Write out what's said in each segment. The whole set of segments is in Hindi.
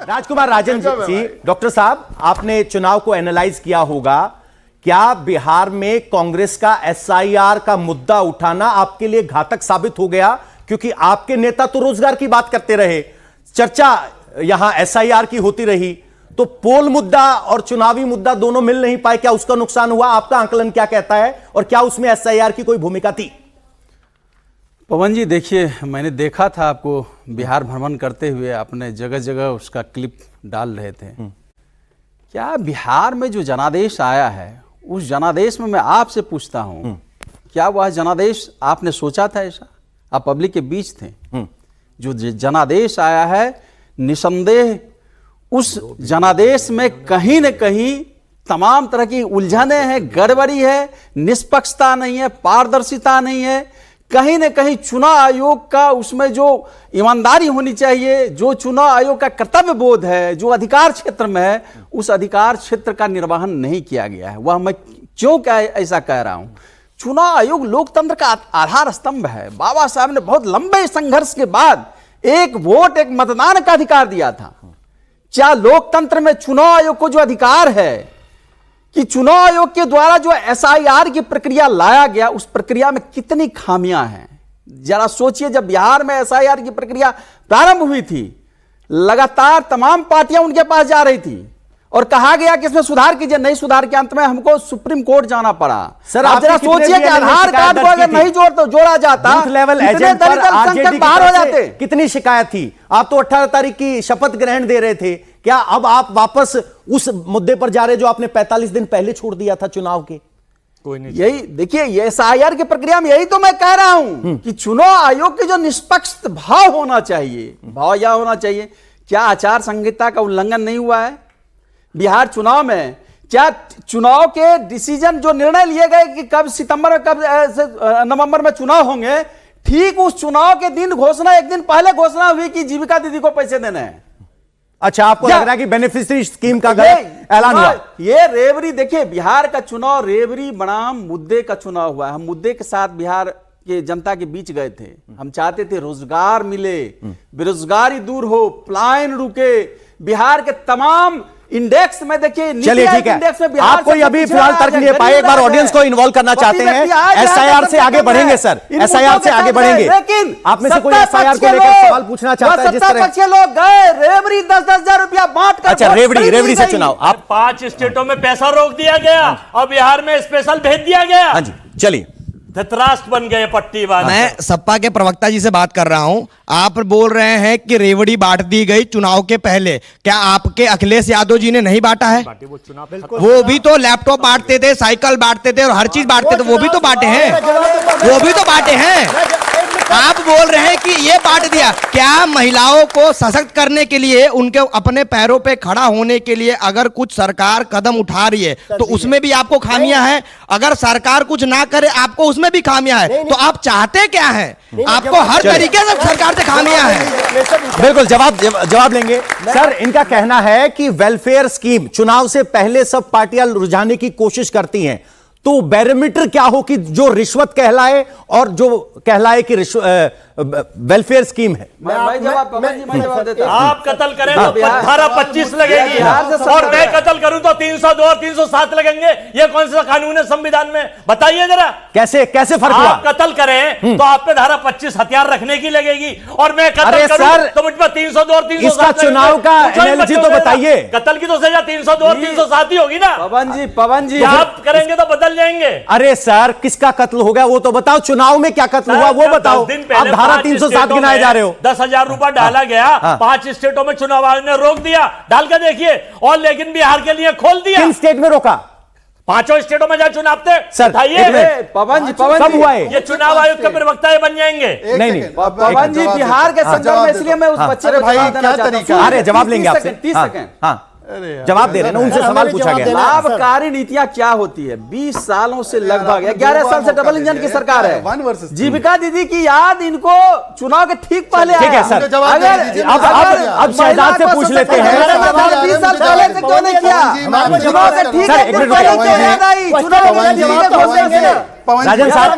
राजकुमार राजन जी, डॉक्टर साहब, आपने चुनाव को एनालाइज किया होगा। क्या बिहार में कांग्रेस का एसआईआर का मुद्दा उठाना आपके लिए घातक साबित हो गया? क्योंकि आपके नेता तो रोजगार की बात करते रहे, चर्चा यहां एसआईआर की होती रही, तो पोल मुद्दा और चुनावी मुद्दा दोनों मिल नहीं पाए। क्या उसका नुकसान हुआ? आपका आंकलन क्या कहता है? और क्या उसमें एसआईआर की कोई भूमिका थी? पवन जी, देखिए, मैंने देखा था आपको बिहार भ्रमण करते हुए, आपने जगह जगह उसका क्लिप डाल रहे थे। क्या बिहार में जो जनादेश आया है, उस जनादेश में मैं आपसे पूछता हूं, क्या वह जनादेश आपने सोचा था ऐसा? आप पब्लिक के बीच थे। जो जनादेश आया है, निसंदेह उस जनादेश में कहीं न कहीं तमाम तरह की उलझने हैं, गड़बड़ी है, निष्पक्षता नहीं है, पारदर्शिता नहीं है। कहीं न कहीं चुनाव आयोग का उसमें जो ईमानदारी होनी चाहिए, जो चुनाव आयोग का कर्तव्य बोध है, जो अधिकार क्षेत्र में है, उस अधिकार क्षेत्र का निर्वहन नहीं किया गया है। वह मैं क्यों ऐसा कह रहा हूं? चुनाव आयोग लोकतंत्र का आधार स्तंभ है। बाबा साहब ने बहुत लंबे संघर्ष के बाद एक वोट, एक मतदान का अधिकार दिया था। क्या लोकतंत्र में चुनाव आयोग को जो अधिकार है कि चुनाव आयोग के द्वारा जो एसआईआर की प्रक्रिया लाया गया, उस प्रक्रिया में कितनी खामियां हैं? जरा सोचिए, जब बिहार में एसआईआर की प्रक्रिया प्रारंभ हुई थी, लगातार तमाम पार्टियां उनके पास जा रही थी और कहा गया कि इसमें सुधार कीजिए। नहीं सुधार के अंत में हमको सुप्रीम कोर्ट जाना पड़ा। सर, आप जरा सोचिए कि आधार कार्ड को अगर नहीं जोड़ा जाता, बूथ लेवल एजेंट पर आरजेडी की बाहर हो तरफ से जाते। कितनी शिकायत थी? आप तो 18 तारीख की शपथ ग्रहण दे रहे थे। क्या अब आप वापस उस मुद्दे पर जा रहे जो आपने 45 दिन पहले छोड़ दिया था चुनाव के? कोई नहीं। यही देखिए, एसआईआर की प्रक्रिया में यही तो मैं कह रहा हूं कि चुनाव आयोग के जो निष्पक्ष भाव होना चाहिए, भाव यह होना चाहिए, क्या आचार संहिता का उल्लंघन नहीं हुआ है बिहार चुनाव में? क्या चुनाव के डिसीजन जो निर्णय लिए गए कि कब सितंबर में, कब नवंबर में चुनाव होंगे, ठीक उस चुनाव के दिन घोषणा, एक दिन पहले घोषणा हुई कि जीविका दीदी को पैसे देने हैं। अच्छा, आपको लग रहा है कि बेनिफिशियरी स्कीम का ऐलान हुआ? ये रेवड़ी, देखिए, बिहार का चुनाव रेवड़ी बनाम मुद्दे का चुनाव हुआ। हम मुद्दे के साथ बिहार के जनता के बीच गए थे। हम चाहते थे रोजगार मिले, बेरोजगारी दूर हो, पलायन रुके। बिहार के तमाम इंडेक्स में देखिए, चलिए ठीक है, आप कोई अभी फिलहाल तर्क नहीं दे पाए। एक बार ऑडियंस को इन्वॉल्व करना चाहते हैं। एसआईआर से आगे बढ़ेंगे सर, एसआईआर से आगे बढ़ेंगे। लेकिन आप में से कोई एसआईआर को लेकर सवाल पूछना चाहता है? जिस तरह के लोग गए, रेवड़ी 10-10 हजार रुपया बांट कर, अच्छा, रेवड़ी से चुनाव, आप 5 स्टेटों में पैसा रोक दिया गया और बिहार में स्पेशल भेज दिया गया। हाँ जी, चलिए। धतराष्ट्र बन गए पट्टी वाले। मैं सपा के प्रवक्ता जी से बात कर रहा हूं। आप बोल रहे हैं कि रेवड़ी बांट दी गई चुनाव के पहले। क्या आपके अखिलेश यादव जी ने नहीं बांटा है? वो भी तो लैपटॉप बांटते थे, साइकिल बांटते थे और हर चीज बांटते थे। वो भी तो बांटे हैं, वो भी तो बांटे हैं। आप बोल रहे हैं कि ये बांट दिया। क्या महिलाओं को सशक्त करने के लिए, उनके अपने पैरों पे खड़ा होने के लिए अगर कुछ सरकार कदम उठा रही है तो उसमें भी आपको खामियां हैं? अगर सरकार कुछ ना करे, आपको उसमें भी खामियां हैं। तो आप चाहते क्या हैं? आपको हर तरीके से सरकार से खामियां हैं। बिल्कुल, जवाब लेंगे सर। इनका कहना है कि वेलफेयर स्कीम चुनाव से पहले सब पार्टियां रुझाने की कोशिश करती हैं, तो बैरोमीटर क्या हो कि जो रिश्वत कहलाए और जो कहलाए कि वेलफेयर स्कीम है? मैं जवाब देता हूं। आप कत्ल करें तो धारा 25 लगेगी और मैं कत्ल करूं तो 302 और 307 लगेंगे। ये कौन सा कानून है संविधान में? बताइए जरा, कैसे फर्क हुआ? आप कत्ल करें तो आप पे धारा 25 हथियार रखने की लगेगी और मैं कत्ल करूं तो मुझ पर 302 और 307 इसका चुनाव का एनालिसिस तो बताइए। कत्ल की तो सजा 302 और 307 ही होगी ना। पवन जी, आप करेंगे तो बदल जाएंगे। अरे सर, किसका कत्ल हो गया वो तो बताओ। चुनाव में क्या कत्ल हुआ वो बताओ। आप धारा 307 गिनाए जा रहे हो। 10,000 रुपया डाला गया। 5 स्टेटों में चुनाव आयोग ने रोक दिया। डाल के देखिए। और लेकिन बिहार के लिए खोल दिया। किन स्टेट में रोका? 5 स्टेटों में जा चुनाव थे सर। पवन जी, कब हुआ है? ये चुनाव आयोग के प्रवक्ता ये बन जाएंगे। नहीं, पवन जी, बिहार के संदर्भ में इसलिए मैं उस बच्चे को जवाब देना चाहता हूं। अरे जवाब लेंगे आपसे। 30 सेकंड जवाब दे रहे हैं ना, उनसे सवाल पूछा गया। लाभकारी नीतियां क्या होती है? 20 सालों से लगभग 11 साल से डबल इंजन की सरकार है। जीविका दीदी की याद इनको चुनाव के ठीक पहले ठीक है सर। अब शहजाद से पूछ लेते हैं। 20 साल पहले से क्यों नहीं किया? चुनाव के ठीक पहले क्यों याद आई? चुनाव राजन साहब,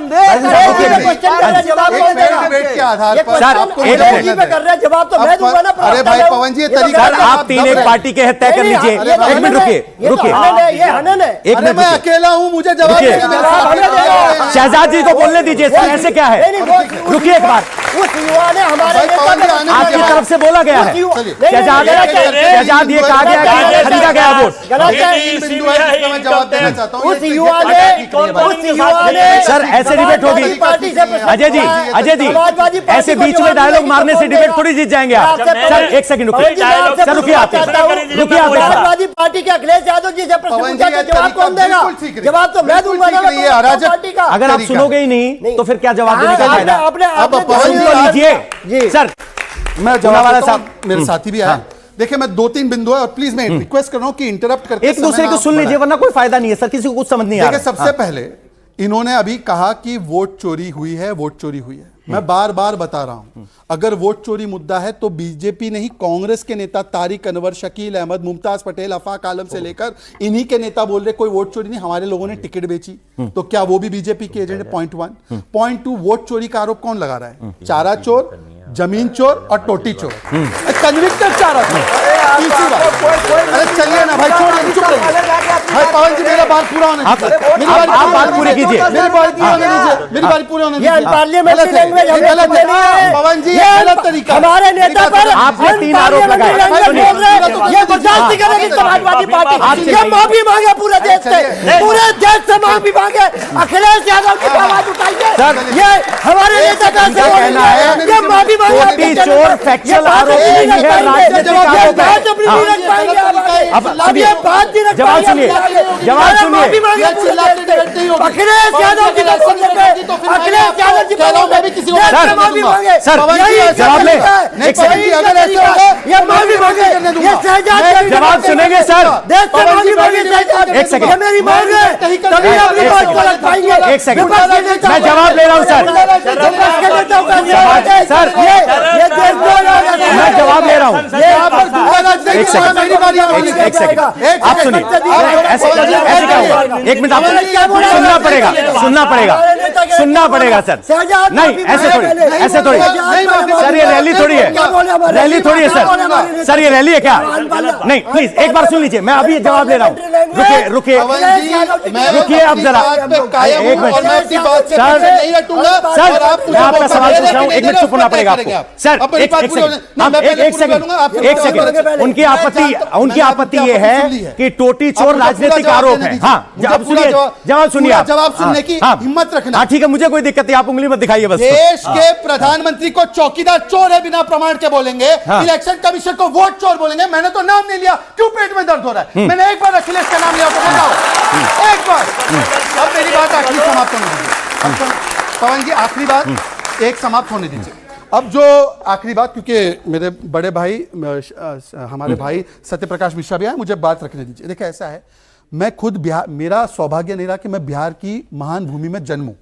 जवाब कौन देगा? डिबेट के आधार पर सर, आपको एक मुझे मिनट। बोलना कर रहे हैं, जवाब तो मैं दूंगा ना। अरे भाई पवन जी, ये तरीका सर, आप तीन एक पार्टी के हैं, तय कर लीजिए। एक मिनट रुकिए, रुकिए, ये हनन है। एक अरे मिनट मैं रुकिए। अकेला हूँ, मुझे जवाब रुकिए। देने मेरे सामने देगा। शहजाद जी को बोलने दीजिए, सर ऐसे क्या है? रुकिए एक बार, उस युवा ने हमारे भाई पवन जी, नेता आने आपकी दीजिए। तरफ से बोला गया है। शहजाद ये कहा गया कि खरीदा गया वोट। तीन बिंदु है जिसका मैं जवाब देना चाहता हूँ। उस युवा ने सर ऐसे डिबेट होगी। अजय जी, अजय जी, ऐसे बीच में डायलॉग मारने से डिबेट थोड़ी जीत जाएंगे आप। सर एक सेकंड रुकिए, सर रुकिए आप, रुकिए आप। समाजवादी पार्टी के अखिलेश यादव जी से प्रश्न पवन जी, पूछा ये तो जवाब तरीका कौन देगा? बिल्कुल ठीक नहीं। जवाब तो मैं दूंगा ना, बिल्कुल ठीक नहीं, ये अराजक पार्टी का। अगर आप तरीका। सुनोगे ही नहीं तो फिर क्या जवाब देने का फायदा? अब पवन जी, सुन तो लीजिए जी। सर। मैं पूनावाला जवाब देता साहब, हूं, मेरे साथी भी आए। देखिए मैं 2-3 बिंदु है और प्लीज मैं रिक्वेस्ट कर रहा हूं कि इंटरप्ट करके एक दूसरे को सुन लीजिए वरना कोई फायदा नहीं है सर, किसी को कुछ समझ नहीं आ देखिए रहा। सबसे पहले इन्होंने अभी कहा कि वोट चोरी हुई है, वोट चोरी हुई है। मैं बार बार बता रहा हूं, अगर वोट चोरी मुद्दा है तो बीजेपी नहीं, कांग्रेस के नेता तारिक अनवर, शकील अहमद, मुमताज पटेल, अफाक आलम से लेकर इन्हीं के नेता बोल रहे कोई वोट चोरी नहीं, हमारे लोगों ने टिकट बेची। तो क्या वो भी बीजेपी के एजेंट है? पॉइंट 1। पॉइंट 2, वोट चोरी का आरोप कौन लगा रहा है? चारा चोर, जमीन चोर और टोटी चोर, कन्विक्टेड चारा चोर। तीसरी बात, अरे चलिए ना भाई, छोड़िए, चुप रहिए भाई। पवन जी मेरा बात पूरा होने दीजिए, मेरी बात आप बात पूरी कीजिए। मेरी बात पूरी होने दीजिए, मेरी बात पूरी होने दीजिए। पार्लियामेंट्री गलत है, लैंग्वेज ये गलत है। पवन जी, ये गलत तरीका है। हमारे नेता पर आपने 3 आरोप लगाए। ये बर्दाश्त नहीं करेगी समाजवादी पार्टी। ये माफी मांगे पूरे देश से, पूरे देश से माफी मांगे। अखिलेश यादव की आवाज उठाइए। ये हमारे नेता का इनका कहना है ये माफी मांगे। टोटी चोर फैक्चुअल आरोप नहीं है, राजनीतिक आरोप है। अब ये बात नहीं रख जवाब पाएंगे। सुनिए, जवाब अरे माफी सुनिए। मांगे पूरे देश से। अखिलेश यादव की तरफ से अखिलेश यादव जी मैं भी किसी को देश से करने माफी दूंगा। मांगे। सर, यही जवाब ले। नहीं, एक पवन सेकंड। जी, अगर ऐसे होगा, ये माफी मांगे। ये शहजाद जवाब सुनेंगे सर। देश से माफी मांगे शहजाद। एक सेकंड। ये मेरी मांग है, तभी आप एक बात सेकंड। को रख पाएंगे। एक सेकंड। विपक्ष के नेता मैं जवाब ले रहा हूं सर। विपक्ष के नेताओं का सर, ये देश को मैं जवाब ले रहा हूं। एक सेकंड, एक सेकंड, आप सुनिए। ऐसे ऐसे क्या होगा? एक मिनट, आप सुनना पड़ेगा, सुनना पड़ेगा, सुनना पड़ेगा सर। नहीं ऐसे थोड़ी, ऐसे थोड़ी सर, ये रैली थोड़ी है, रैली थोड़ी है सर। सर ये रैली है क्या? नहीं प्लीज एक बार सुन लीजिए, मैं अभी जवाब ले रहा हूँ। रुकिए रुकिए रुकिए आप जरा एक मिनट सर, सर मैं आपका सवाल पूछ रहा हूँ, एक मिनट चुप होना पड़ेगा आपको। सर एक सेकंड, एक सेकंड। उनकी आपत्ति ये है कि टोटी चोर राजनीतिक आरोप है। हाँ अब सुनिए, जवाब सुनिए आप। जवाब सुनने की हिम्मत रखना। हाँ ठीक है, मुझे कोई दिक्कत नहीं, आप उंगली मत दिखाइए बस। देश के प्रधानमंत्री को चौकीदार चोर है बिना प्रमाण के बोलेंगे, इलेक्शन कमीशन को वोट चोर बोलेंगे। मैंने तो नाम नहीं लिया, क्यों पेट में दर्द हो रहा है? मैंने एक बार अखिलेश का नाम लिया, तो बताओ एक बार। अब मेरी बात आखिरी समाप्त होने दीजिए पवन जी, आखिरी बात एक समाप्त होने दीजिए। अब जो आखिरी बात, क्योंकि मेरे बड़े भाई हमारे भाई सत्यप्रकाश मिश्रा भी आए, मुझे बात रखने दीजिए। देखिए ऐसा है, मैं खुद बिहार, मेरा सौभाग्य नहीं रहा कि मैं बिहार की महान भूमि में जन्मूं,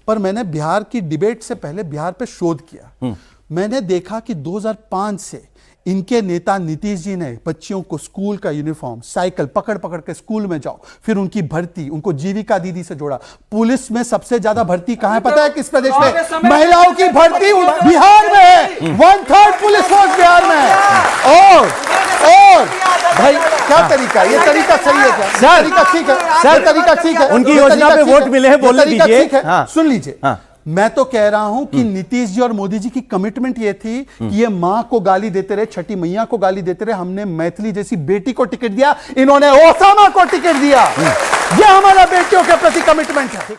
पर मैंने बिहार की डिबेट से पहले बिहार पे शोध किया। मैंने देखा कि 2005 से इनके नेता नीतीश जी ने बच्चियों को स्कूल का यूनिफॉर्म, साइकिल पकड़ पकड़ के स्कूल में जाओ, फिर उनकी भर्ती, उनको जीविका दीदी से जोड़ा। पुलिस में सबसे ज्यादा भर्ती कहां है पता है? किस प्रदेश में? महिलाओं की भर्ती बिहार में है। 1/3 पुलिस फोर्स बिहार में है। और भाई क्या तरीका है? ये तरीका सही है क्या? सर, तरीका ठीक है सर, तरीका ठीक है, उनकी ये योजना तरीका पे ठीक वोट है, मिले हैं, ये बोलने तरीका दीजिए। ठीक है। हाँ। सुन लीजिए, हाँ। मैं तो कह रहा हूं कि नीतीश जी और मोदी जी की कमिटमेंट ये थी कि ये मां को गाली देते रहे, छठी मैया को गाली देते रहे, हमने मैथिली जैसी बेटी को टिकट दिया, इन्होंने ओसामा को टिकट दिया। ये हमारा बेटियों के प्रति कमिटमेंट है।